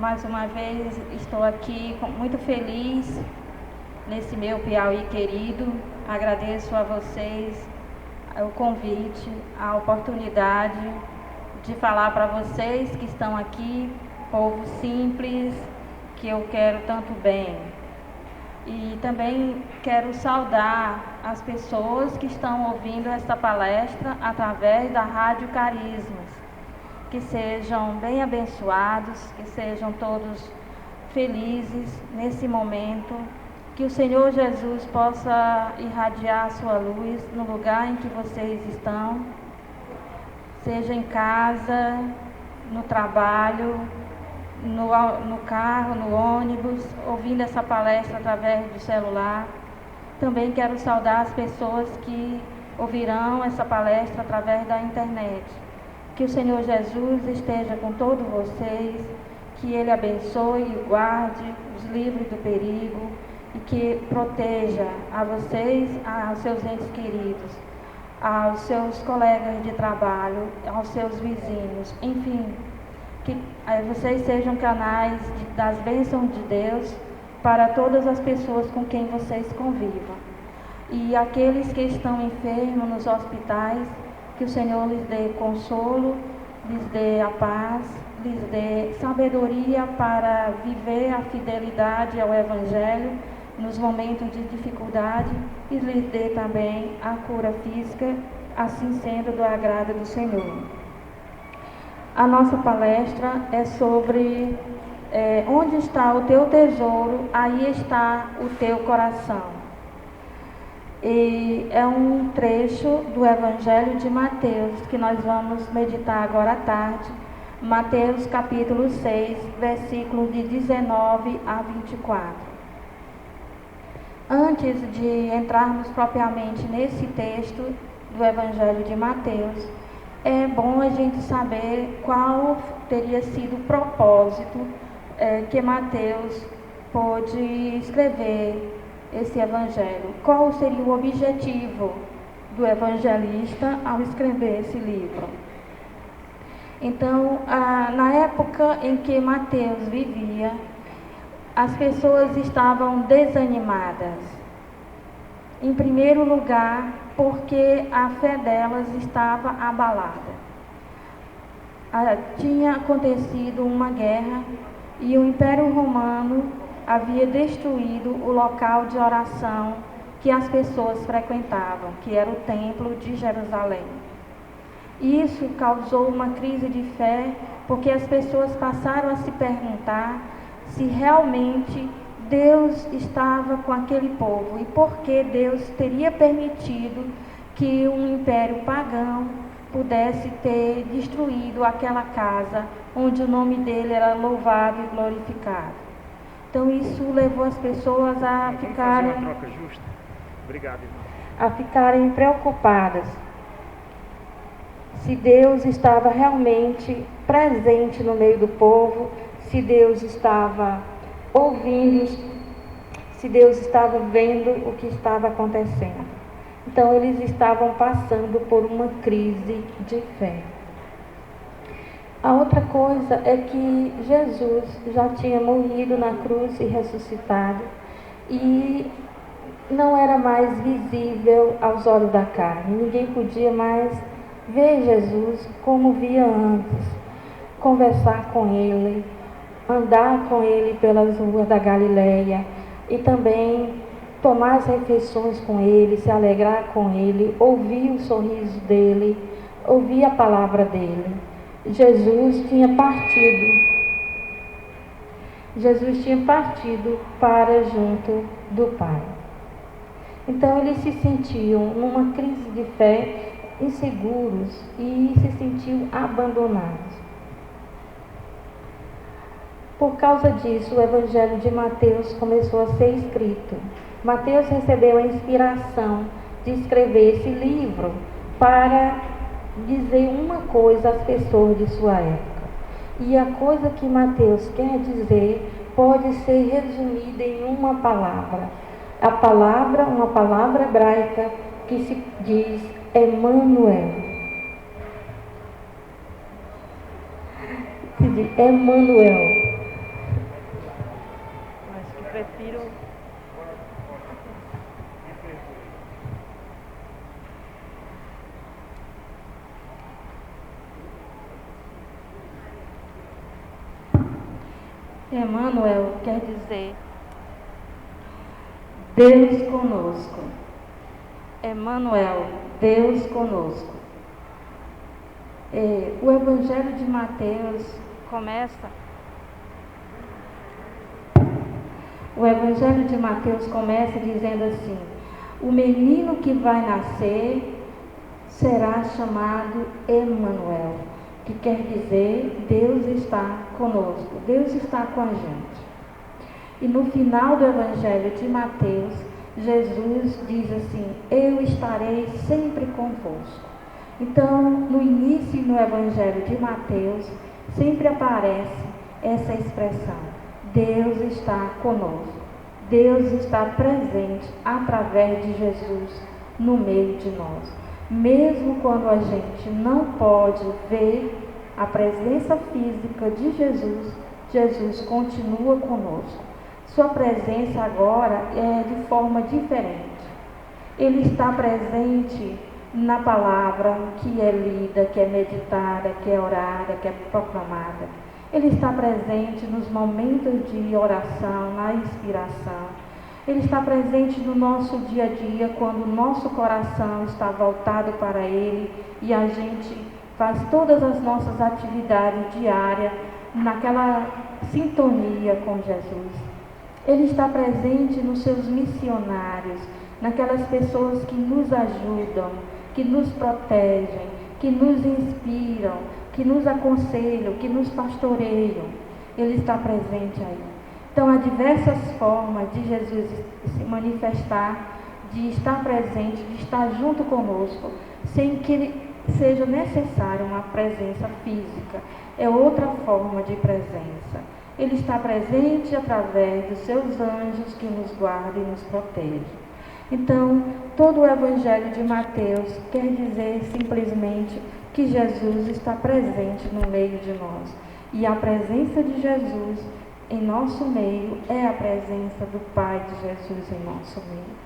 Mais uma vez estou aqui muito feliz nesse meu Piauí querido. Agradeço a vocês o convite, a oportunidade de falar para vocês que estão aqui, povo simples, que eu quero tanto bem. E também quero saudar as pessoas que estão ouvindo esta palestra através da Rádio Carismas. Que sejam bem abençoados, que sejam todos felizes nesse momento, que o Senhor Jesus possa irradiar a sua luz no lugar em que vocês estão, seja em casa, no trabalho, no carro, no ônibus, ouvindo essa palestra através do celular. Também quero saudar as pessoas que ouvirão essa palestra através da internet. Que o Senhor Jesus esteja com todos vocês, que Ele abençoe e guarde, os livre do perigo e que proteja a vocês, aos seus entes queridos, aos seus colegas de trabalho, aos seus vizinhos, enfim, que vocês sejam canais das bênçãos de Deus para todas as pessoas com quem vocês convivam. E aqueles que estão enfermos nos hospitais, que o Senhor lhes dê consolo, lhes dê a paz, lhes dê sabedoria para viver a fidelidade ao Evangelho nos momentos de dificuldade e lhes dê também a cura física, assim sendo do agrado do Senhor. A nossa palestra é sobre onde está o teu tesouro, aí está o teu coração. E é um trecho do Evangelho de Mateus, que nós vamos meditar agora à tarde. Mateus capítulo 6, versículos de 19 a 24. Antes de entrarmos propriamente nesse texto do Evangelho de Mateus, é bom a gente saber qual teria sido o propósito que Mateus pôde escrever esse evangelho. Qual seria o objetivo do evangelista ao escrever esse livro? Então, na época em que Mateus vivia, as pessoas estavam desanimadas. Em primeiro lugar, porque a fé delas estava abalada. Tinha acontecido uma guerra e o Império Romano havia destruído o local de oração que as pessoas frequentavam, que era o Templo de Jerusalém. Isso causou uma crise de fé, porque as pessoas passaram a se perguntar se realmente Deus estava com aquele povo e por que Deus teria permitido que um império pagão pudesse ter destruído aquela casa onde o nome dele era louvado e glorificado. Então isso levou as pessoas a ficarem, fazer uma troca justa. Obrigado, irmão. A ficarem preocupadas se Deus estava realmente presente no meio do povo, se Deus estava ouvindo, se Deus estava vendo o que estava acontecendo. Então eles estavam passando por uma crise de fé. A outra coisa é que Jesus já tinha morrido na cruz e ressuscitado e não era mais visível aos olhos da carne. Ninguém podia mais ver Jesus como via antes, conversar com ele, andar com ele pelas ruas da Galileia e também tomar as refeições com ele, se alegrar com ele, ouvir o sorriso dele, ouvir a palavra dele. Jesus tinha partido para junto do Pai. Então eles se sentiam numa crise de fé, inseguros e se sentiam abandonados. Por causa disso, o Evangelho de Mateus começou a ser escrito. Mateus recebeu a inspiração de escrever esse livro para dizer uma coisa às pessoas de sua época. E a coisa que Mateus quer dizer pode ser resumida em uma palavra. Uma palavra hebraica que se diz Emmanuel. Se diz Emmanuel. Emmanuel quer dizer Deus conosco. Emmanuel, Deus conosco. O Evangelho de Mateus começa dizendo assim: o menino que vai nascer será chamado Emmanuel, que quer dizer Deus está conosco, Deus está com a gente. E no final do Evangelho de Mateus, Jesus diz assim: eu estarei sempre convosco. Então, no início no Evangelho de Mateus, sempre aparece essa expressão: Deus está conosco. Deus está presente através de Jesus no meio de nós. Mesmo quando a gente não pode ver a presença física de Jesus, Jesus continua conosco. Sua presença agora é de forma diferente. Ele está presente na palavra que é lida, que é meditada, que é orada, que é proclamada. Ele está presente nos momentos de oração, na inspiração. Ele está presente no nosso dia a dia, quando o nosso coração está voltado para Ele e a gente faz todas as nossas atividades diárias naquela sintonia com Jesus. Ele está presente nos seus missionários, naquelas pessoas que nos ajudam, que nos protegem, que nos inspiram, que nos aconselham, que nos pastoreiam. Ele está presente aí. Então, há diversas formas de Jesus se manifestar, de estar presente, de estar junto conosco, sem que seja necessária uma presença física. É outra forma de presença. Ele está presente através dos seus anjos que nos guardam e nos protegem. Então, todo o Evangelho de Mateus quer dizer simplesmente que Jesus está presente no meio de nós. E a presença de Jesus em nosso meio é a presença do Pai de Jesus em nosso meio.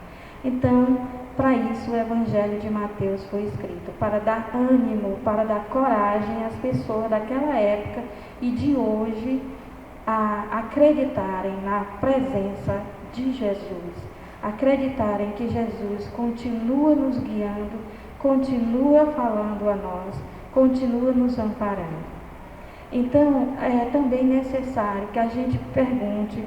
Então, para isso o Evangelho de Mateus foi escrito, para dar ânimo, para dar coragem às pessoas daquela época e de hoje a acreditarem na presença de Jesus, acreditarem que Jesus continua nos guiando, continua falando a nós, continua nos amparando. Então, é também necessário que a gente pergunte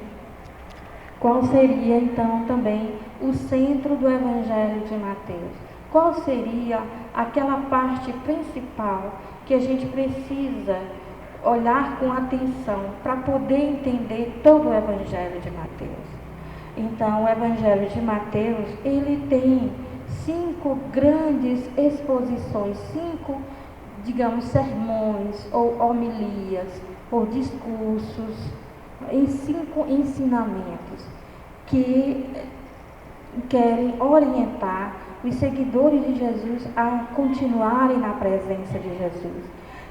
qual seria, então, também o centro do Evangelho de Mateus. Qual seria aquela parte principal que a gente precisa olhar com atenção para poder entender todo o Evangelho de Mateus? Então, o Evangelho de Mateus, ele tem 5 grandes exposições, 5, digamos, sermões ou homilias ou discursos, em 5 ensinamentos que querem orientar os seguidores de Jesus a continuarem na presença de Jesus.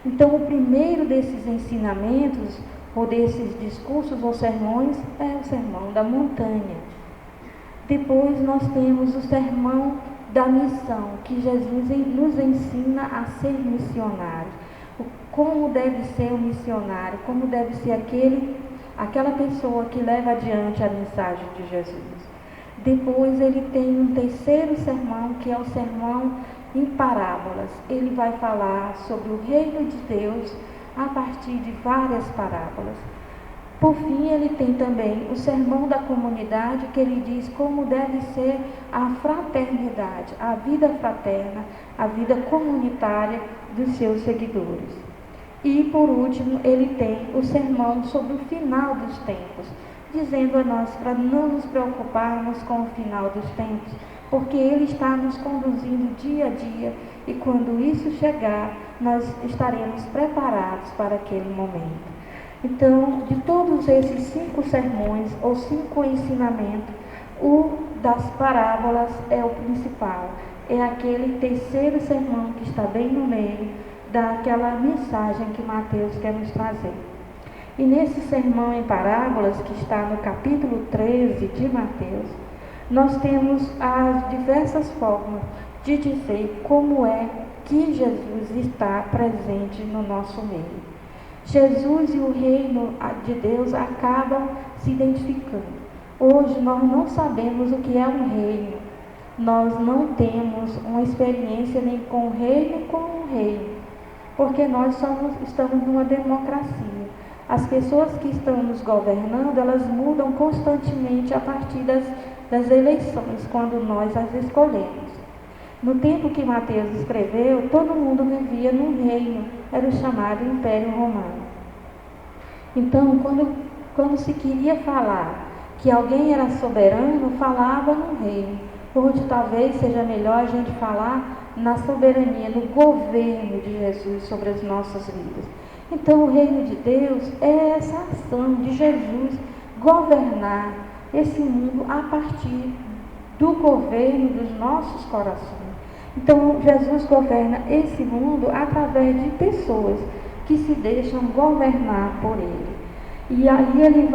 Então, o primeiro desses ensinamentos ou desses discursos ou sermões é o Sermão da Montanha. Depois nós temos o Sermão da Missão, que Jesus nos ensina a ser missionário. Como deve ser o missionário, como deve ser aquela pessoa que leva adiante a mensagem de Jesus. Depois ele tem um terceiro sermão, que é o sermão em parábolas. Ele vai falar sobre o reino de Deus a partir de várias parábolas. Por fim, ele tem também o sermão da comunidade, que ele diz como deve ser a fraternidade, a vida fraterna, a vida comunitária dos seus seguidores. E, por último, ele tem o sermão sobre o final dos tempos, dizendo a nós para não nos preocuparmos com o final dos tempos, porque ele está nos conduzindo dia a dia e quando isso chegar, nós estaremos preparados para aquele momento. Então, de todos esses 5 sermões ou 5 ensinamentos, o das parábolas é o principal, é aquele terceiro sermão que está bem no meio daquela mensagem que Mateus quer nos trazer. E nesse sermão em parábolas, que está no capítulo 13 de Mateus, nós temos as diversas formas de dizer como é que Jesus está presente no nosso meio. Jesus e o reino de Deus acabam se identificando. Hoje nós não sabemos o que é um reino. Nós não temos uma experiência nem com o reino nem com o reino, porque nós estamos numa democracia. As pessoas que estão nos governando, elas mudam constantemente a partir das eleições, quando nós as escolhemos. No tempo que Mateus escreveu, todo mundo vivia num reino, era o chamado Império Romano. Então, quando se queria falar que alguém era soberano, falava no reino. Hoje talvez seja melhor a gente falar na soberania, no governo de Jesus sobre as nossas vidas. Então o reino de Deus é essa ação de Jesus governar esse mundo a partir do governo dos nossos corações. Então Jesus governa esse mundo através de pessoas que se deixam governar por Ele. E aí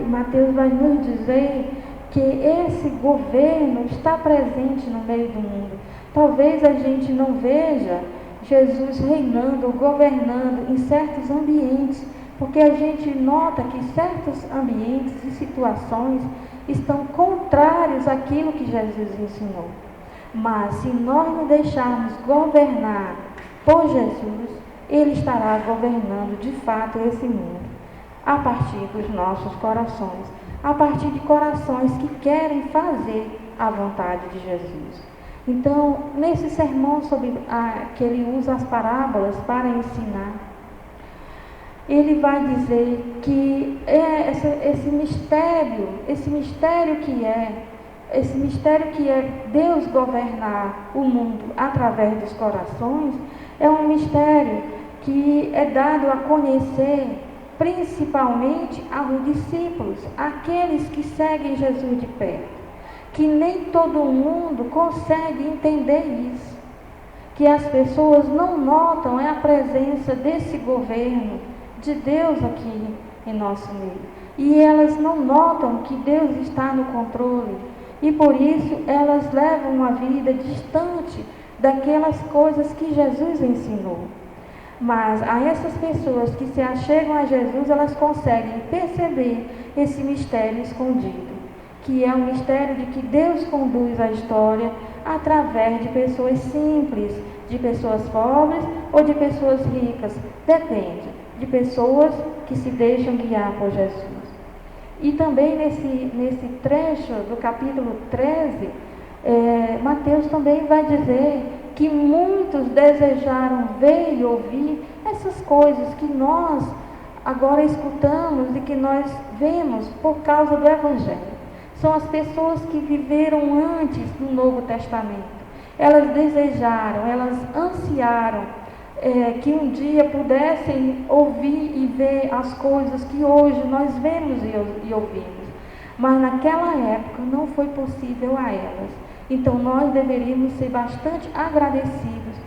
Mateus vai nos dizer que esse governo está presente no meio do mundo. Talvez a gente não veja Jesus reinando, governando em certos ambientes, porque a gente nota que certos ambientes e situações estão contrários àquilo que Jesus ensinou. Mas se nós nos deixarmos governar por Jesus, Ele estará governando de fato esse mundo, a partir dos nossos corações, a partir de corações que querem fazer a vontade de Jesus. Então, nesse sermão que ele usa as parábolas para ensinar, ele vai dizer que esse mistério que é Deus governar o mundo através dos corações, é um mistério que é dado a conhecer principalmente aos discípulos, aqueles que seguem Jesus de perto, que nem todo mundo consegue entender isso, que as pessoas não notam a presença desse governo de Deus aqui em nosso meio, e elas não notam que Deus está no controle, e por isso elas levam uma vida distante daquelas coisas que Jesus ensinou. Mas a essas pessoas que se achegam a Jesus, elas conseguem perceber esse mistério escondido, que é o mistério de que Deus conduz a história através de pessoas simples, de pessoas pobres ou de pessoas ricas, depende, de pessoas que se deixam guiar por Jesus. E também nesse trecho do capítulo 13, Mateus também vai dizer que muitos desejaram ver e ouvir essas coisas que nós agora escutamos e que nós vemos por causa do Evangelho. São as pessoas que viveram antes do Novo Testamento. Elas desejaram, elas ansiaram que um dia pudessem ouvir e ver as coisas que hoje nós vemos e ouvimos. Mas naquela época não foi possível a elas. Então nós deveríamos ser bastante agradecidos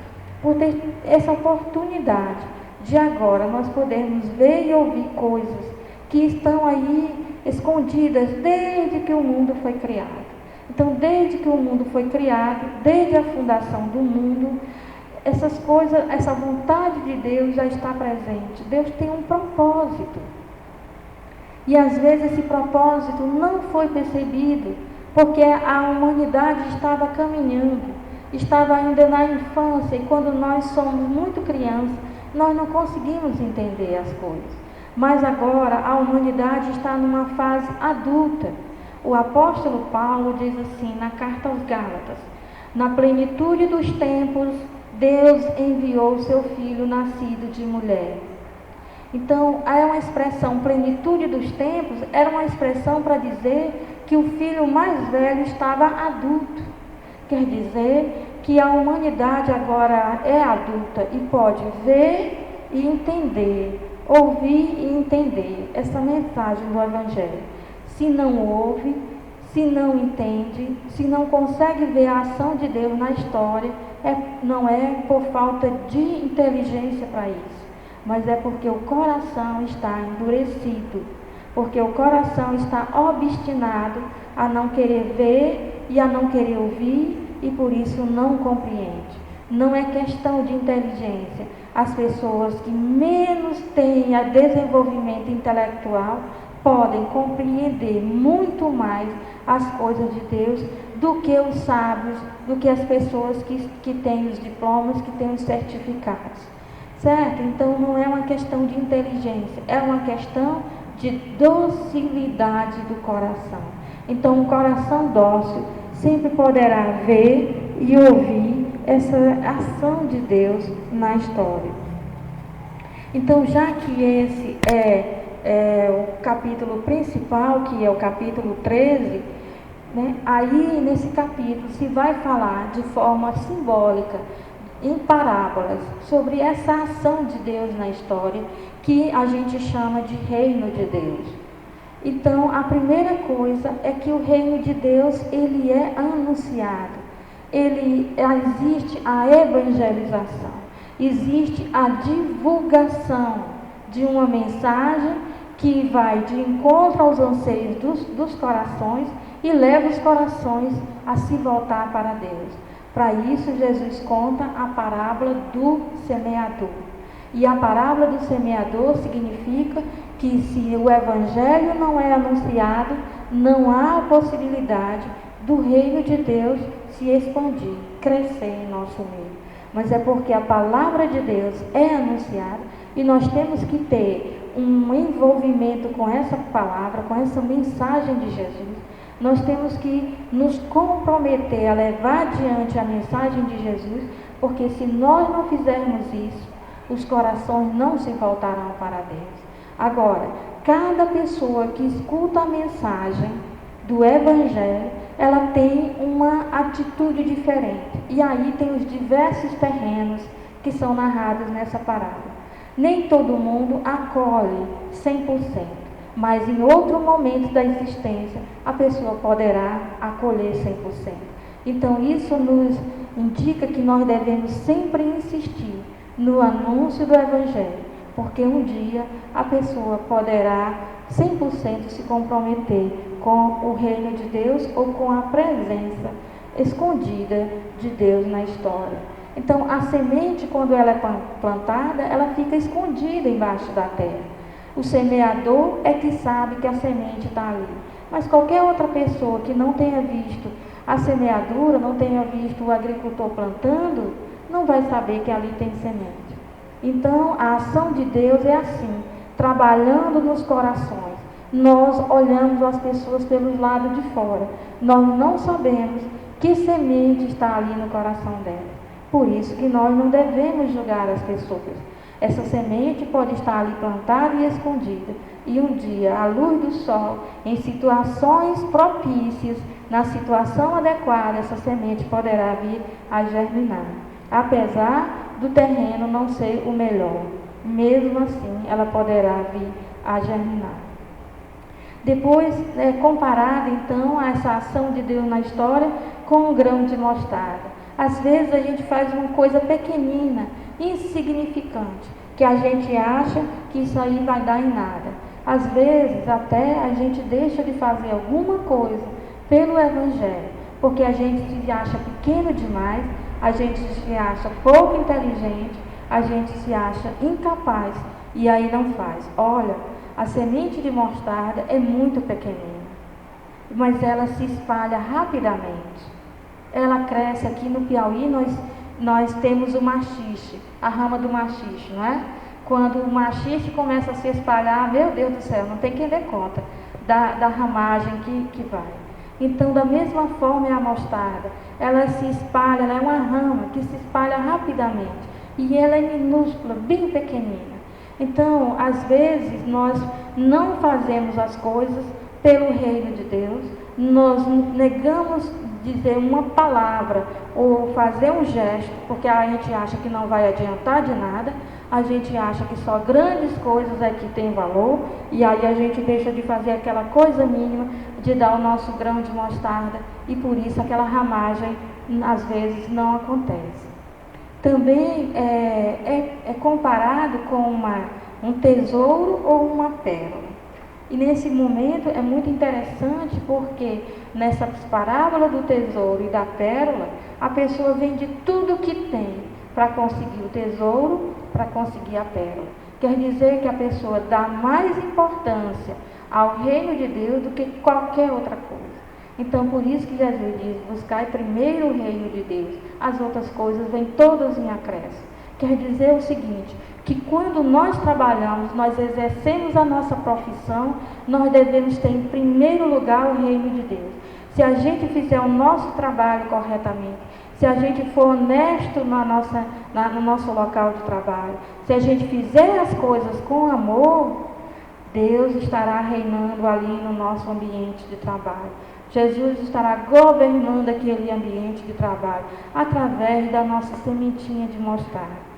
por ter essa oportunidade de agora nós podermos ver e ouvir coisas que estão aí escondidas desde que o mundo foi criado. Então, desde que o mundo foi criado, desde a fundação do mundo, essas coisas, essa vontade de Deus já está presente. Deus tem um propósito. E às vezes esse propósito não foi percebido, porque a humanidade estava caminhando, estava ainda na infância, e quando nós somos muito crianças, nós não conseguimos entender as coisas. Mas agora a humanidade está numa fase adulta. O apóstolo Paulo diz assim na carta aos Gálatas: na plenitude dos tempos, Deus enviou o seu Filho nascido de mulher. Então, é uma expressão, plenitude dos tempos, era uma expressão para dizer que o filho mais velho estava adulto. Quer dizer que a humanidade agora é adulta e pode ver e entender, ouvir e entender essa mensagem do Evangelho. Se não ouve, se não entende, se não consegue ver a ação de Deus na história, não é por falta de inteligência para isso, mas é porque o coração está endurecido, porque o coração está obstinado a não querer ver e a não querer ouvir, e por isso não compreende. Não é questão de inteligência. As pessoas que menos têm desenvolvimento intelectual podem compreender muito mais as coisas de Deus do que os sábios, do que as pessoas que têm os diplomas, que têm os certificados. Certo? Então não é uma questão de inteligência, é uma questão de docilidade do coração. Então um coração dócil sempre poderá ver e ouvir essa ação de Deus na história. Então, já que esse é o capítulo principal, que é o capítulo 13, né, aí nesse capítulo se vai falar de forma simbólica, em parábolas, sobre essa ação de Deus na história, que a gente chama de reino de Deus. Então, a primeira coisa é que o reino de Deus, ele é anunciado. Existe a evangelização, existe a divulgação de uma mensagem que vai de encontro aos anseios dos corações e leva os corações a se voltar para Deus. Para isso, Jesus conta a parábola do semeador. E a parábola do semeador significa que se o evangelho não é anunciado, não há a possibilidade do reino de Deus se expandir, crescer em nosso meio. Mas é porque a palavra de Deus é anunciada e nós temos que ter um envolvimento com essa palavra, com essa mensagem de Jesus. Nós temos que nos comprometer a levar adiante a mensagem de Jesus, porque se nós não fizermos isso, os corações não se voltarão para Deus. Agora, cada pessoa que escuta a mensagem do Evangelho, ela tem uma atitude diferente. E aí tem os diversos terrenos que são narrados nessa parábola. Nem todo mundo acolhe 100%, mas em outro momento da existência, a pessoa poderá acolher 100%. Então, isso nos indica que nós devemos sempre insistir no anúncio do Evangelho, porque um dia a pessoa poderá 100% se comprometer com o reino de Deus ou com a presença escondida de Deus na história. Então, a semente, quando ela é plantada, ela fica escondida embaixo da terra. O semeador é que sabe que a semente está ali. Mas qualquer outra pessoa que não tenha visto a semeadura, não tenha visto o agricultor plantando, não vai saber que ali tem semente. Então, a ação de Deus é assim, trabalhando nos corações. Nós olhamos as pessoas pelos lados de fora. Nós não sabemos que semente está ali no coração dela. Por isso que nós não devemos julgar as pessoas. Essa semente pode estar ali plantada e escondida. E um dia, à luz do sol, em situações propícias, na situação adequada, essa semente poderá vir a germinar. Apesar do terreno não ser o melhor, mesmo assim, ela poderá vir a germinar. Depois, comparada então a essa ação de Deus na história com um grão de mostarda. Às vezes a gente faz uma coisa pequenina, insignificante, que a gente acha que isso aí vai dar em nada. Às vezes até a gente deixa de fazer alguma coisa pelo Evangelho, porque a gente se acha pequeno demais, a gente se acha pouco inteligente, a gente se acha incapaz e aí não faz. Olha, a semente de mostarda é muito pequenina, mas ela se espalha rapidamente. Ela cresce. Aqui no Piauí nós temos o maxixe, a rama do maxixe, não é? Quando o maxixe começa a se espalhar, meu Deus do céu, não tem quem dê conta da ramagem que vai. Então, da mesma forma é a mostarda, ela se espalha, ela é uma rama que se espalha rapidamente e ela é minúscula, bem pequenina. Então, às vezes, nós não fazemos as coisas pelo reino de Deus, nós negamos dizer uma palavra ou fazer um gesto, porque a gente acha que não vai adiantar de nada, a gente acha que só grandes coisas é que tem valor, e aí a gente deixa de fazer aquela coisa mínima de dar o nosso grão de mostarda, e por isso aquela ramagem às vezes não acontece. Também é comparado com um tesouro ou uma pérola. E nesse momento é muito interessante porque nessa parábola do tesouro e da pérola, a pessoa vende tudo o que tem para conseguir o tesouro, para conseguir a pérola. Quer dizer que a pessoa dá mais importância ao reino de Deus do que qualquer outra coisa. Então, por isso que Jesus diz, buscai primeiro o reino de Deus, as outras coisas vêm todas em acréscimo. Quer dizer o seguinte, que quando nós trabalhamos, nós exercemos a nossa profissão, nós devemos ter em primeiro lugar o reino de Deus. Se a gente fizer o nosso trabalho corretamente, se a gente for honesto no nosso local de trabalho, se a gente fizer as coisas com amor, Deus estará reinando ali no nosso ambiente de trabalho. Jesus estará governando aquele ambiente de trabalho através da nossa sementinha de mostarda.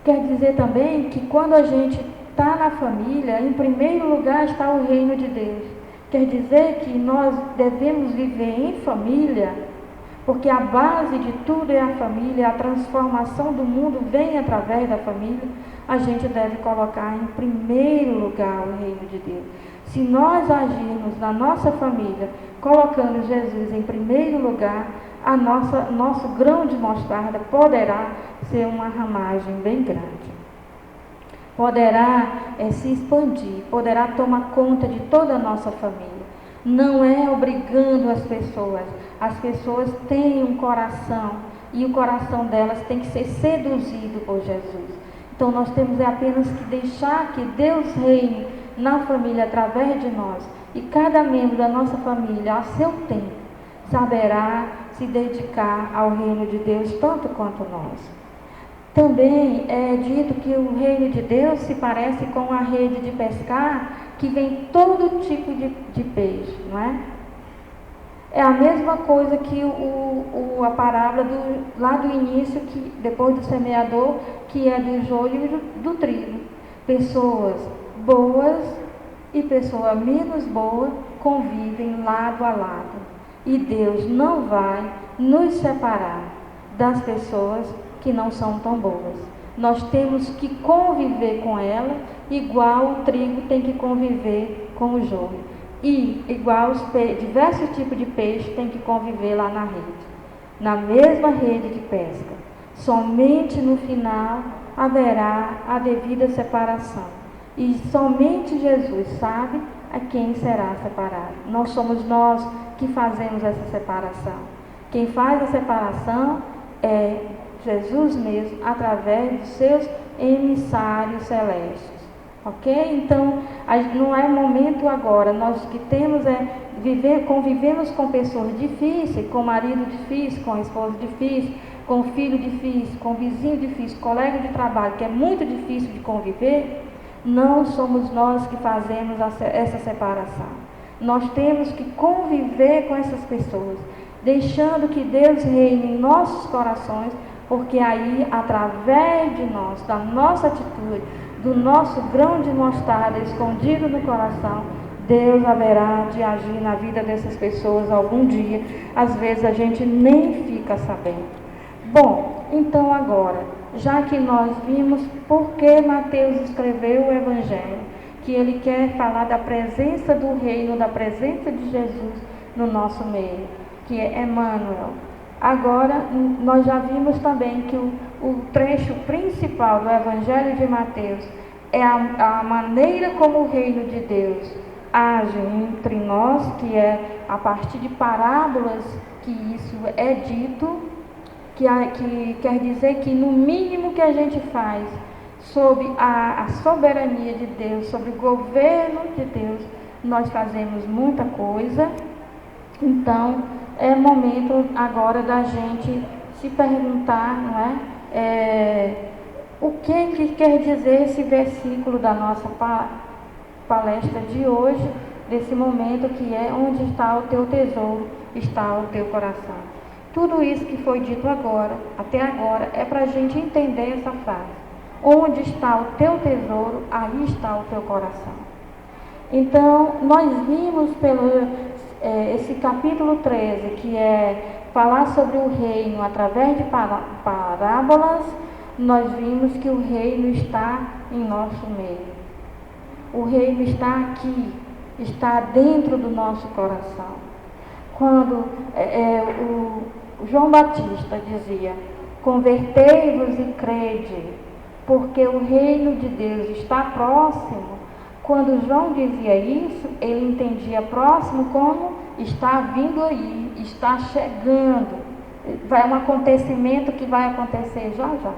Quer dizer também que quando a gente está na família, em primeiro lugar está o reino de Deus. Quer dizer que nós devemos viver em família, porque a base de tudo é a família, a transformação do mundo vem através da família. A gente deve colocar em primeiro lugar o reino de Deus. Se nós agirmos na nossa família, colocando Jesus em primeiro lugar, nosso grão de mostarda poderá ser uma ramagem bem grande. Poderá se expandir, poderá tomar conta de toda a nossa família. Não é obrigando as pessoas têm um coração e o coração delas tem que ser seduzido por Jesus. Então nós temos apenas que deixar que Deus reine na família através de nós, e cada membro da nossa família, a seu tempo, saberá se dedicar ao reino de Deus tanto quanto nós. Também é dito que o reino de Deus se parece com a rede de pescar, que vem todo tipo de peixe, não é? É a mesma coisa que a parábola lá do início, que depois do semeador, que é do joio e do trigo. Pessoas boas e pessoas menos boas convivem lado a lado. E Deus não vai nos separar das pessoas que não são tão boas. Nós temos que conviver com elas, igual o trigo tem que conviver com o joio. E igual diversos tipos de peixe tem que conviver lá na rede, na mesma rede de pesca. Somente no final haverá a devida separação. E somente Jesus sabe a quem será separado. Não somos nós que fazemos essa separação. Quem faz a separação é Jesus mesmo, através dos seus emissários celestes. Ok? Então, não é momento agora. Nós que temos convivemos com pessoas difíceis, com marido difícil, com esposa difícil, com filho difícil, com vizinho difícil, colega de trabalho, que é muito difícil de conviver. Não somos nós que fazemos essa separação. Nós temos que conviver com essas pessoas, deixando que Deus reine em nossos corações, porque aí, através de nós, da nossa atitude, do nosso grão de mostarda escondido no coração, Deus haverá de agir na vida dessas pessoas algum dia. Às vezes a gente nem fica sabendo. Bom, então agora, já que nós vimos por que Mateus escreveu o Evangelho, que ele quer falar da presença do reino, da presença de Jesus no nosso meio, que é Emmanuel. Agora, nós já vimos também que o trecho principal do Evangelho de Mateus é a maneira como o reino de Deus age entre nós, que é a partir de parábolas que isso é dito, que quer dizer que no mínimo que a gente faz sob a soberania de Deus, sobre o governo de Deus, nós fazemos muita coisa. Então, é momento agora da gente se perguntar, não é? O que quer dizer esse versículo da nossa palestra de hoje, desse momento que é onde está o teu tesouro, está o teu coração. Tudo isso que foi dito agora, até agora, é para a gente entender essa frase. Onde está o teu tesouro, aí está o teu coração. Então, nós vimos esse capítulo 13, que é falar sobre o reino através de parábolas. Nós vimos que o reino está em nosso meio. O reino está aqui, está dentro do nosso coração. Quando o João Batista dizia: convertei-vos e crede, porque o reino de Deus está próximo. Quando João dizia isso, ele entendia próximo como está vindo aí, está chegando. Vai um acontecimento que vai acontecer já já.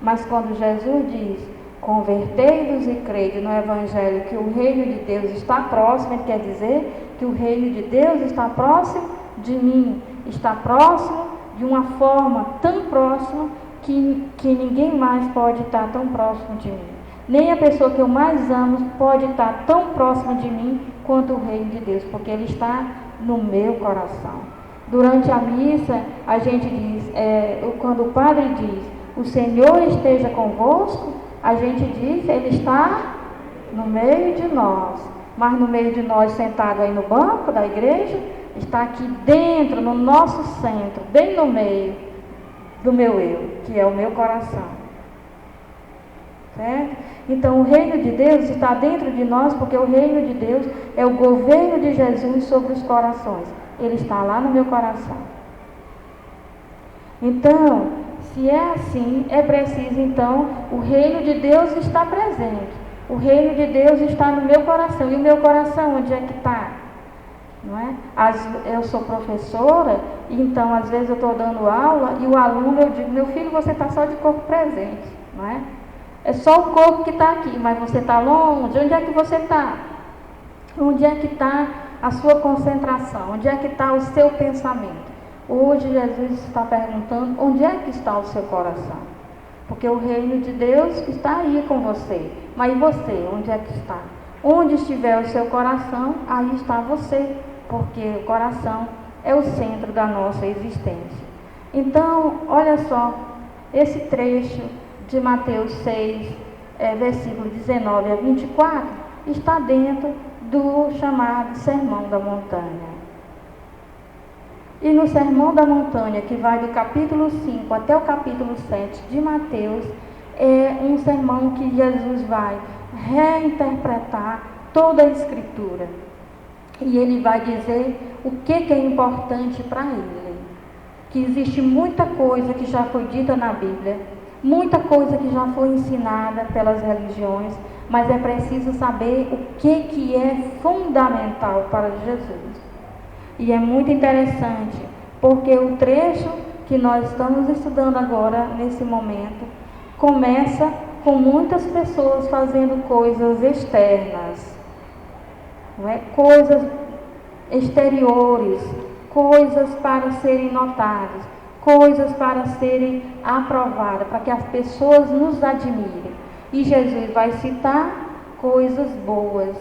Mas quando Jesus diz: convertei-vos e crede no Evangelho que o reino de Deus está próximo, ele quer dizer que o reino de Deus está próximo de mim, está próximo de uma forma tão próxima que ninguém mais pode estar tão próximo de mim. Nem a pessoa que eu mais amo pode estar tão próxima de mim quanto o reino de Deus, porque ele está no meu coração. Durante a missa, a gente diz, quando o padre diz: o Senhor esteja convosco, a gente diz: ele está no meio de nós. Mas no meio de nós, sentado aí no banco da igreja, está aqui dentro, no nosso centro, bem no meio do meu eu, que é o meu coração. Certo? Então, o reino de Deus está dentro de nós, porque o reino de Deus é o governo de Jesus sobre os corações. Ele está lá no meu coração. Então, se é assim, é preciso, então, o reino de Deus está presente. O reino de Deus está no meu coração. E o meu coração, onde é que está? Não é? Eu sou professora, então, às vezes eu estou dando aula e o aluno, eu digo: meu filho, você está só de corpo presente. Não é? É só o corpo que está aqui, mas você está longe. Onde é que você está? Onde é que está a sua concentração? Onde é que está o seu pensamento? Hoje Jesus está perguntando: onde é que está o seu coração? Porque o reino de Deus está aí com você. Mas e você, onde é que está? Onde estiver o seu coração, aí está você. Porque o coração é o centro da nossa existência. Então, olha só, esse trecho de Mateus 6, versículo 19 a 24, está dentro do chamado Sermão da Montanha. E no Sermão da Montanha, que vai do capítulo 5 até o capítulo 7 de Mateus, é um sermão que Jesus vai reinterpretar toda a Escritura. E ele vai dizer o que é importante para ele. Que existe muita coisa que já foi dita na Bíblia, muita coisa que já foi ensinada pelas religiões, mas é preciso saber o que é fundamental para Jesus. E é muito interessante, porque o trecho que nós estamos estudando agora, nesse momento, começa com muitas pessoas fazendo coisas externas, não é? Coisas exteriores, coisas para serem notadas, coisas para serem aprovadas, para que as pessoas nos admirem. E Jesus vai citar coisas boas.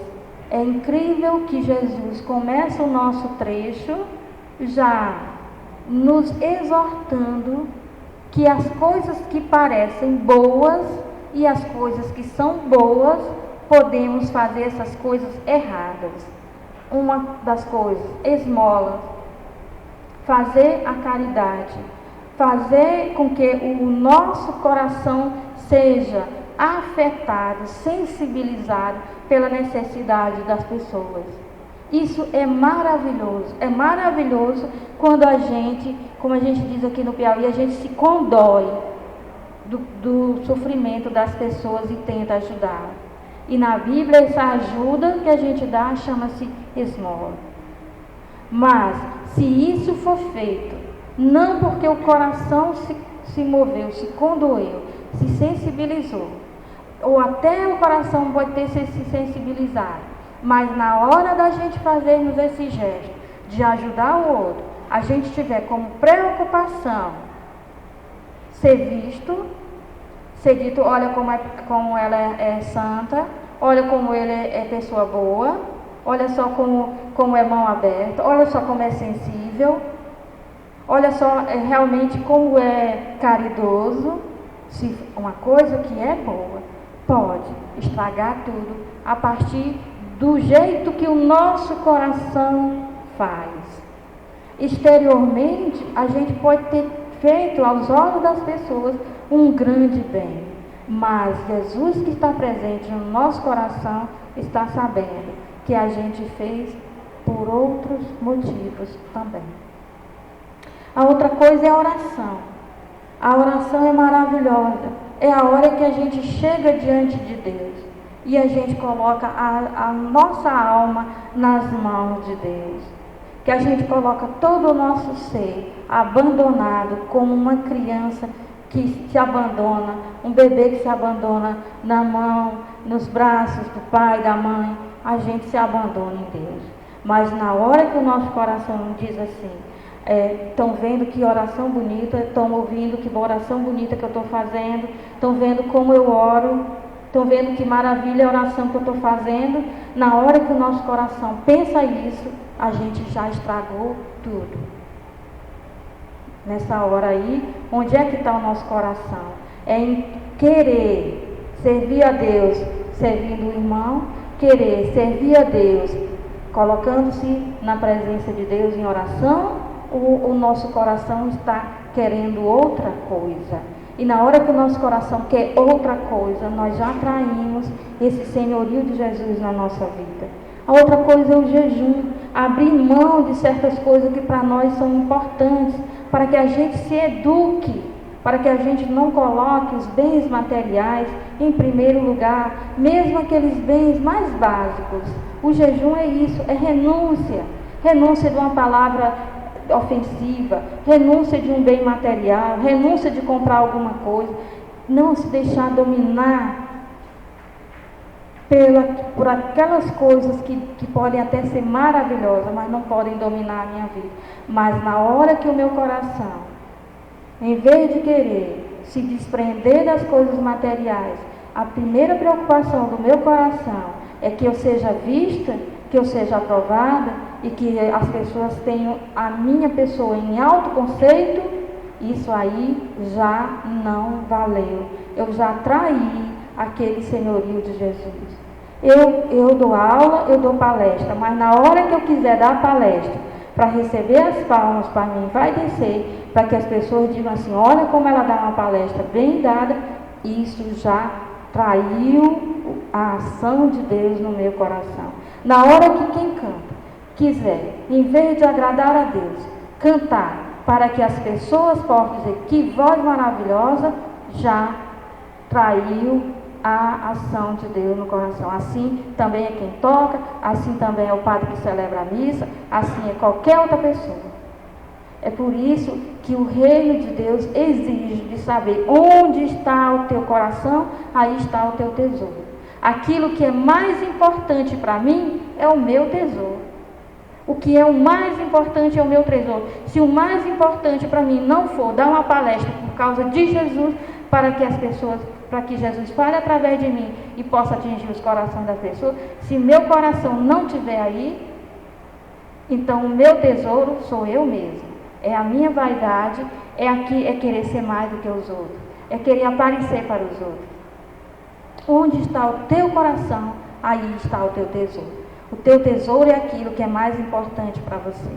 É incrível que Jesus começa o nosso trecho já nos exortando que as coisas que parecem boas e as coisas que são boas, podemos fazer essas coisas erradas. Uma das coisas, esmola, fazer a caridade, fazer com que o nosso coração seja afetado, sensibilizado pela necessidade das pessoas. Isso é maravilhoso quando a gente, como a gente diz aqui no Piauí, a gente se condói do sofrimento das pessoas e tenta ajudar. E na Bíblia essa ajuda que a gente dá chama-se esmola. Mas se isso for feito, não porque o coração se moveu, se condoeu, se sensibilizou, ou até o coração pode ter se sensibilizado, mas na hora da gente fazermos esse gesto de ajudar o outro, a gente tiver como preocupação ser visto, ser dito: olha como ela é santa, olha como ele é pessoa boa, olha só como é mão aberta, olha só como é sensível, olha só realmente como é caridoso. Se uma coisa que é boa pode estragar tudo a partir do jeito que o nosso coração faz. Exteriormente, a gente pode ter feito aos olhos das pessoas um grande bem, Mas Jesus que está presente no nosso coração está sabendo que a gente fez por outros motivos também. A outra coisa é a oração. A oração é maravilhosa. É a hora que a gente chega diante de Deus e a gente coloca a nossa alma nas mãos de Deus. Que a gente coloca todo o nosso ser abandonado, como uma criança que se abandona, um bebê que se abandona na mão, nos braços do pai, da mãe. A gente se abandona em Deus. Mas na hora que o nosso coração diz assim, estão vendo que oração bonita, estão ouvindo que oração bonita que eu estou fazendo, estão vendo como eu oro, estão vendo que maravilha a oração que eu estou fazendo. Na hora que o nosso coração pensa isso, a gente já estragou tudo. Nessa hora aí, onde é que está o nosso coração? É em querer servir a Deus, servindo o irmão, querer servir a Deus, colocando-se na presença de Deus em oração, o nosso coração está querendo outra coisa. E na hora que o nosso coração quer outra coisa, nós já traímos esse senhorio de Jesus na nossa vida. A outra coisa é o jejum, abrir mão de certas coisas que para nós são importantes, para que a gente se eduque, para que a gente não coloque os bens materiais em primeiro lugar, mesmo aqueles bens mais básicos. O jejum é isso, é renúncia, renúncia de uma palavra ofensiva, renúncia de um bem material, renúncia de comprar alguma coisa, não se deixar dominar por aquelas coisas que podem até ser maravilhosas, mas não podem dominar a minha vida. Mas na hora que o meu coração, em vez de querer se desprender das coisas materiais, a primeira preocupação do meu coração é que eu seja vista, que eu seja aprovada e que as pessoas tenham a minha pessoa em alto conceito, isso aí já não valeu. Eu já traí aquele senhorio de Jesus. Eu dou aula, eu dou palestra, mas na hora que eu quiser dar palestra, para receber as palmas para mim, vai descer, para que as pessoas digam assim, olha como ela dá uma palestra bem dada, isso já traiu a ação de Deus no meu coração. Na hora que quem canta quiser, em vez de agradar a Deus, cantar para que as pessoas possam dizer que voz maravilhosa, já traiu a ação de Deus no coração. Assim também é quem toca, assim também é o padre que celebra a missa, assim é qualquer outra pessoa. É por isso que o reino de Deus exige de saber onde está o teu coração, aí está o teu tesouro. Aquilo que é mais importante para mim é o meu tesouro. O que é o mais importante é o meu tesouro. Se o mais importante para mim não for dar uma palestra por causa de Jesus, para que Jesus fale através de mim e possa atingir os corações das pessoas, se meu coração não estiver aí, então o meu tesouro sou eu mesmo. É a minha vaidade, é querer ser mais do que os outros, é querer aparecer para os outros. Onde está o teu coração, aí está o teu tesouro. O teu tesouro é aquilo que é mais importante para você,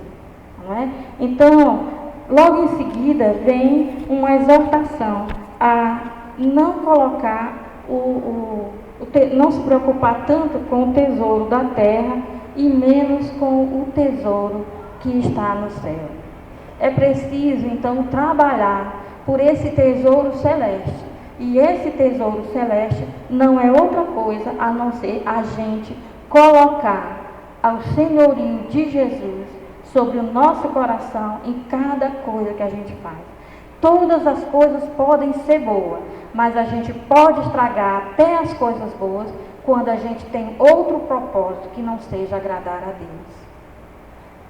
não é? Então, logo em seguida vem uma exortação a não colocar não se preocupar tanto com o tesouro da terra e menos com o tesouro que está no céu. É preciso então trabalhar por esse tesouro celeste. E esse tesouro celeste não é outra coisa a não ser a gente colocar ao senhorio de Jesus sobre o nosso coração em cada coisa que a gente faz. Todas as coisas podem ser boas, mas a gente pode estragar até as coisas boas quando a gente tem outro propósito que não seja agradar a Deus.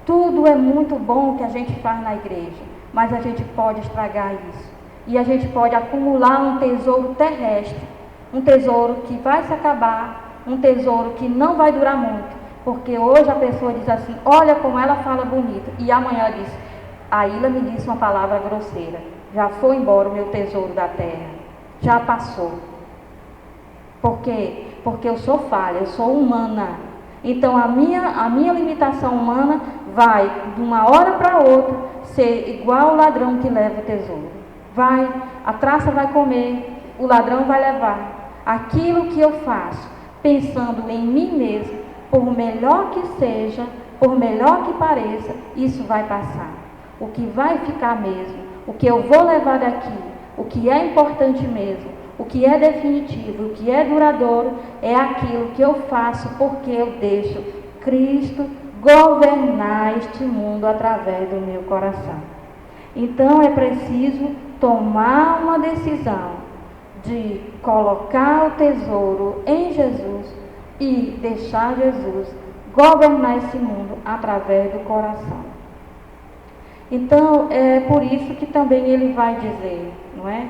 Tudo é muito bom que a gente faz na igreja, mas a gente pode estragar isso. E a gente pode acumular um tesouro terrestre, um tesouro que vai se acabar, um tesouro que não vai durar muito, porque hoje a pessoa diz assim, olha como ela fala bonito, e amanhã diz, a Ilha me disse uma palavra grosseira, já foi embora o meu tesouro da terra, já passou. Por quê? Porque eu sou falha, eu sou humana. Então a minha limitação humana vai, de uma hora para outra, ser igual o ladrão que leva o tesouro. A traça vai comer, o ladrão vai levar. Aquilo que eu faço, pensando em mim mesmo, por melhor que seja, por melhor que pareça, isso vai passar. O que vai ficar mesmo, o que eu vou levar daqui, o que é importante mesmo, o que é definitivo, o que é duradouro, é aquilo que eu faço porque eu deixo Cristo governar este mundo através do meu coração. Então é preciso tomar uma decisão de colocar o tesouro em Jesus e deixar Jesus governar esse mundo através do coração. Então é por isso que também ele vai dizer, não é?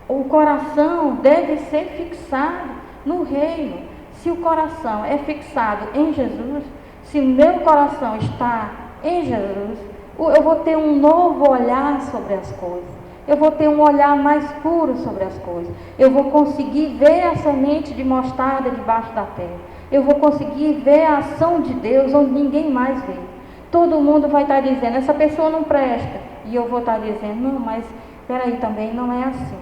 O coração deve ser fixado no reino. Se o coração é fixado em Jesus, se o meu coração está em Jesus, eu vou ter um novo olhar sobre as coisas. Eu vou ter um olhar mais puro sobre as coisas. Eu vou conseguir ver a semente de mostarda debaixo da terra. Eu vou conseguir ver a ação de Deus onde ninguém mais vê. Todo mundo vai estar dizendo, essa pessoa não presta. E eu vou estar dizendo, não, mas espera aí, também não é assim.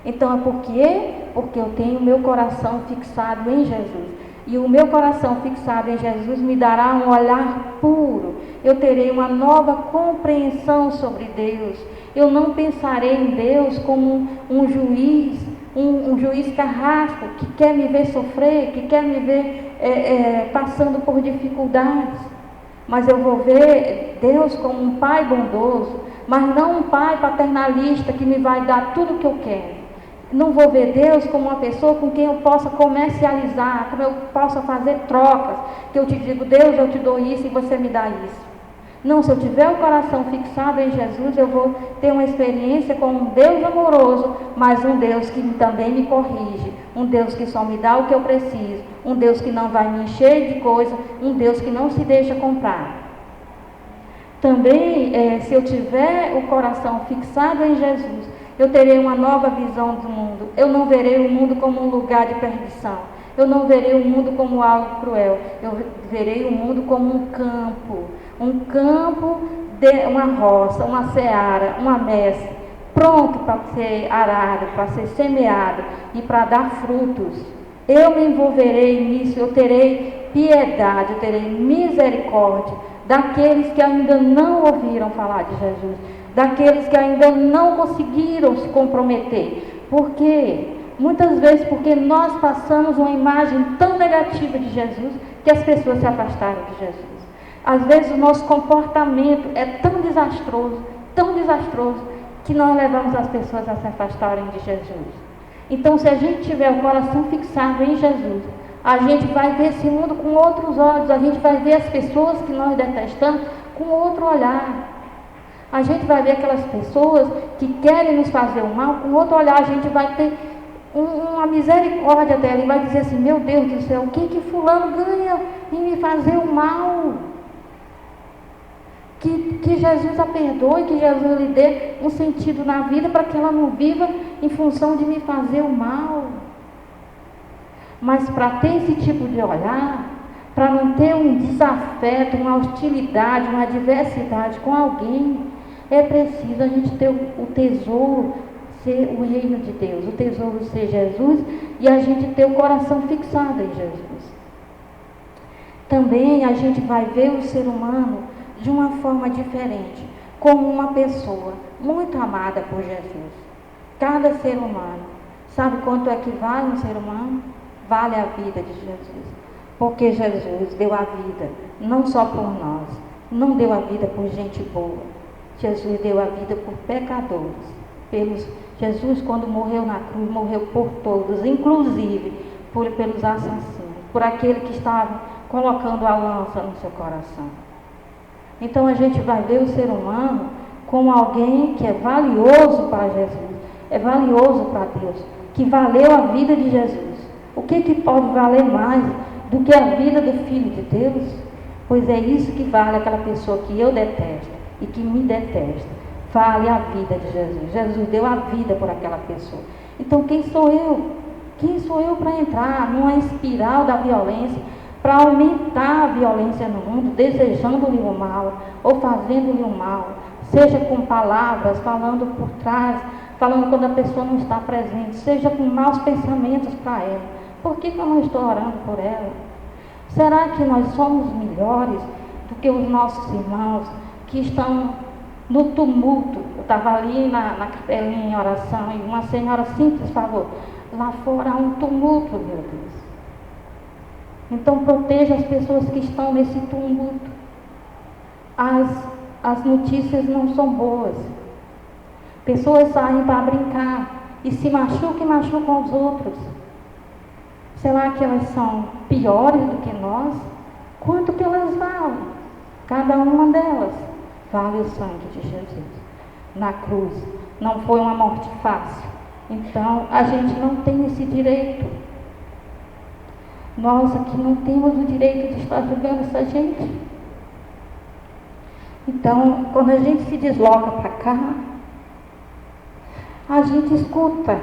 Então é por quê? Porque eu tenho o meu coração fixado em Jesus. E o meu coração fixado em Jesus me dará um olhar puro. Eu terei uma nova compreensão sobre Deus. Eu não pensarei em Deus como um juiz, um juiz carrasco, que quer me ver sofrer, que quer me ver passando por dificuldades. Mas eu vou ver Deus como um pai bondoso, mas não um pai paternalista que me vai dar tudo o que eu quero. Não vou ver Deus como uma pessoa com quem eu possa comercializar, como eu possa fazer trocas, que eu te digo, Deus, eu te dou isso e você me dá isso. Não, se eu tiver o coração fixado em Jesus, eu vou ter uma experiência com um Deus amoroso, mas um Deus que também me corrige, um Deus que só me dá o que eu preciso, um Deus que não vai me encher de coisa, um Deus que não se deixa comprar. Também, se eu tiver o coração fixado em Jesus, eu terei uma nova visão do mundo. Eu não verei o mundo como um lugar de perdição. Eu não verei o mundo como algo cruel. Eu verei o mundo como um campo, uma roça, uma seara, uma messe, pronto para ser arado, para ser semeado e para dar frutos. Eu me envolverei nisso, eu terei piedade, eu terei misericórdia daqueles que ainda não ouviram falar de Jesus, daqueles que ainda não conseguiram se comprometer. Por quê? Muitas vezes porque nós passamos uma imagem tão negativa de Jesus que as pessoas se afastaram de Jesus. Às vezes o nosso comportamento é tão desastroso, que nós levamos as pessoas a se afastarem de Jesus. Então, se a gente tiver o coração fixado em Jesus, a gente vai ver esse mundo com outros olhos, a gente vai ver as pessoas que nós detestamos com outro olhar. A gente vai ver aquelas pessoas que querem nos fazer o mal com outro olhar, a gente vai ter uma misericórdia dela e vai dizer assim, meu Deus do céu, o que fulano ganha em me fazer o mal? Que Jesus a perdoe, que Jesus lhe dê um sentido na vida para que ela não viva em função de me fazer o mal. Mas para ter esse tipo de olhar, para não ter um desafeto, uma hostilidade, uma adversidade com alguém, é preciso a gente ter o tesouro, ser o reino de Deus, o tesouro ser Jesus e a gente ter o coração fixado em Jesus. Também a gente vai ver o ser humano de uma forma diferente, como uma pessoa muito amada por Jesus. Cada ser humano, sabe quanto é que vale um ser humano? Vale a vida de Jesus, porque Jesus deu a vida, não só por nós, não deu a vida por gente boa, Jesus deu a vida por pecadores. Jesus, quando morreu na cruz, morreu por todos, inclusive pelos assassinos, por aquele que estava colocando a lança no seu coração. Então a gente vai ver o ser humano como alguém que é valioso para Jesus, é valioso para Deus, que valeu a vida de Jesus. O que pode valer mais do que a vida do Filho de Deus? Pois é isso que vale aquela pessoa que eu detesto e que me detesta. Vale a vida de Jesus. Jesus deu a vida por aquela pessoa. Então quem sou eu? Quem sou eu para entrar numa espiral da violência, para aumentar a violência no mundo, desejando-lhe o mal ou fazendo-lhe o mal, seja com palavras, falando por trás, falando quando a pessoa não está presente, seja com maus pensamentos para ela. Por que eu não estou orando por ela? Será que nós somos melhores do que os nossos irmãos que estão no tumulto? Eu estava ali na capelinha em oração e uma senhora simples falou: lá fora há um tumulto, meu Deus. Então proteja as pessoas que estão nesse tumulto. As notícias não são boas. Pessoas saem para brincar e se machucam e machucam os outros. Será que elas são piores do que nós? Quanto que elas valem? Cada uma delas vale o sangue de Jesus na cruz. Não foi uma morte fácil. Então a gente não tem esse direito. Nós aqui não temos o direito de estar julgando essa gente. Então, quando a gente se desloca para cá, a gente escuta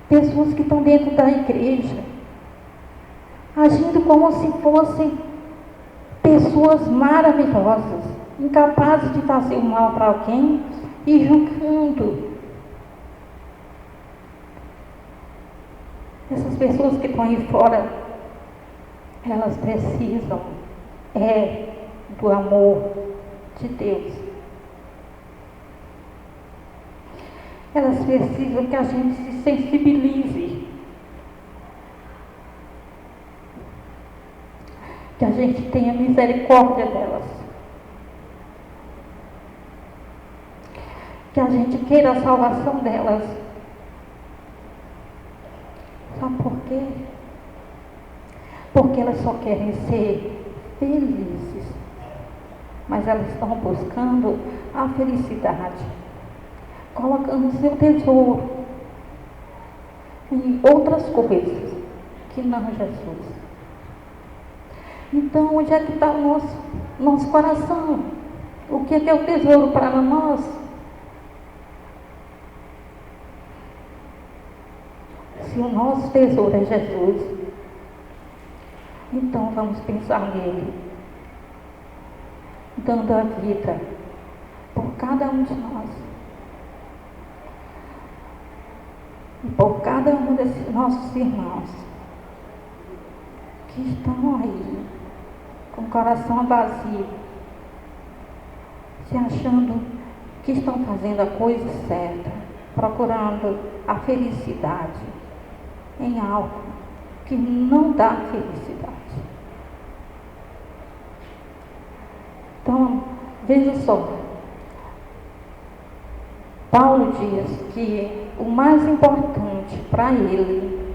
pessoas que estão dentro da igreja agindo como se fossem pessoas maravilhosas, incapazes de fazer o mal para alguém e julgando. Essas pessoas que estão aí fora, elas precisam do amor de Deus. Elas precisam que a gente se sensibilize, que a gente tenha misericórdia delas, que a gente queira a salvação delas. Sabe por quê? Porque elas só querem ser felizes, mas elas estão buscando a felicidade, colocando seu tesouro em outras coisas que não Jesus. Então, onde é que está o nosso coração? O que é o tesouro para nós? Se o nosso tesouro é Jesus, então vamos pensar nele, dando a vida por cada um de nós. E por cada um desses nossos irmãos que estão aí com o coração vazio, se achando que estão fazendo a coisa certa, procurando a felicidade em algo que não dá felicidade. Então, veja só, Paulo diz que o mais importante para ele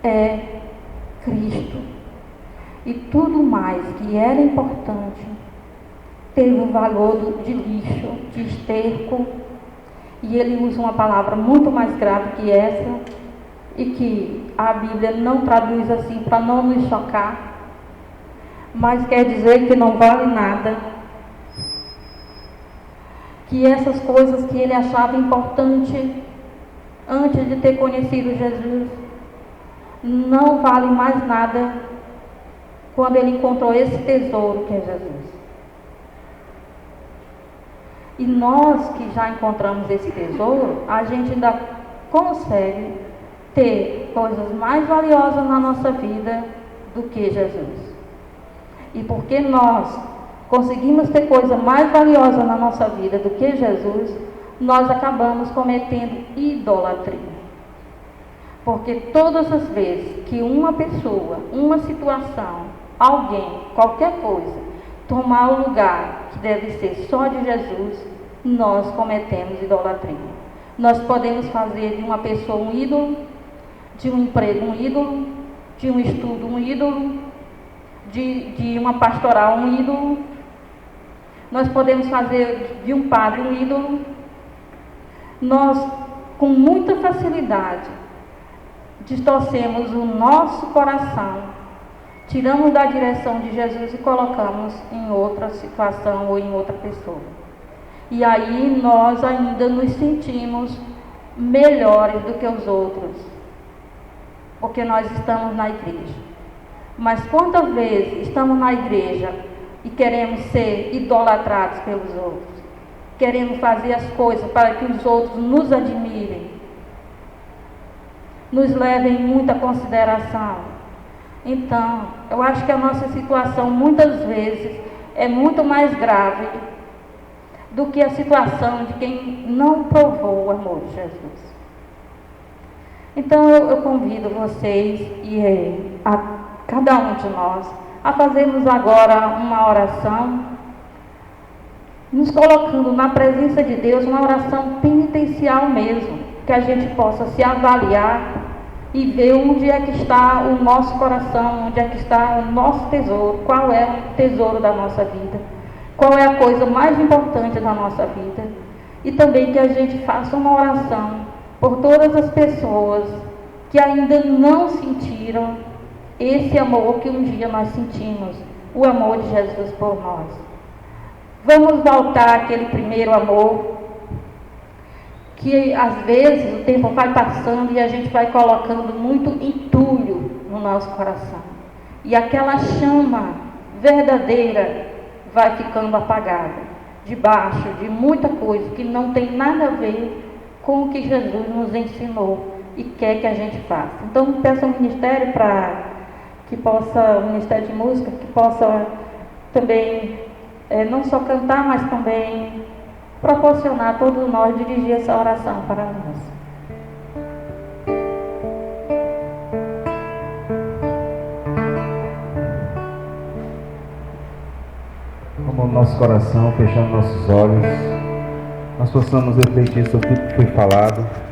é Cristo. E tudo mais que era importante teve o valor de lixo, de esterco, e ele usa uma palavra muito mais grave que essa, e que a Bíblia não traduz assim para não nos chocar, mas quer dizer que não vale nada, que essas coisas que ele achava importante antes de ter conhecido Jesus não valem mais nada quando ele encontrou esse tesouro que é Jesus. E nós que já encontramos esse tesouro, a gente ainda consegue ter coisas mais valiosas na nossa vida do que Jesus. E porque nós conseguimos ter coisa mais valiosa na nossa vida do que Jesus, nós acabamos cometendo idolatria. Porque todas as vezes que uma pessoa, uma situação, alguém, qualquer coisa, tomar o lugar que deve ser só de Jesus, nós cometemos idolatria. Nós podemos fazer de uma pessoa um ídolo, de um emprego um ídolo, de um estudo um ídolo, de uma pastoral um ídolo. Nós podemos fazer de um padre um ídolo. Nós, com muita facilidade, distorcemos o nosso coração, tiramos da direção de Jesus e colocamos em outra situação ou em outra pessoa. E aí nós ainda nos sentimos melhores do que os outros, porque nós estamos na igreja. Mas quantas vezes estamos na igreja e queremos ser idolatrados pelos outros? querendo fazer as coisas para que os outros nos admirem, nos levem em muita consideração. Então, eu acho que a nossa situação muitas vezes é muito mais grave do que a situação de quem não provou o amor de Jesus. Então eu convido vocês e a cada um de nós a fazermos agora uma oração, nos colocando na presença de Deus, uma oração penitencial mesmo, que a gente possa se avaliar e ver onde é que está o nosso coração, onde é que está o nosso tesouro, qual é o tesouro da nossa vida, qual é a coisa mais importante da nossa vida. E também que a gente faça uma oração por todas as pessoas que ainda não sentiram esse amor que um dia nós sentimos, o amor de Jesus por nós. Vamos voltar àquele primeiro amor, que às vezes o tempo vai passando e a gente vai colocando muito entulho no nosso coração. E aquela chama verdadeira vai ficando apagada, debaixo de muita coisa que não tem nada a ver com o que Jesus nos ensinou e quer que a gente faça. Então, peço ao Ministério o Ministério de Música, que possa também, não só cantar, mas também proporcionar a todos nós dirigir essa oração para nós. Como o nosso coração, fechando nossos olhos, nós possamos refletir sobre tudo que foi falado.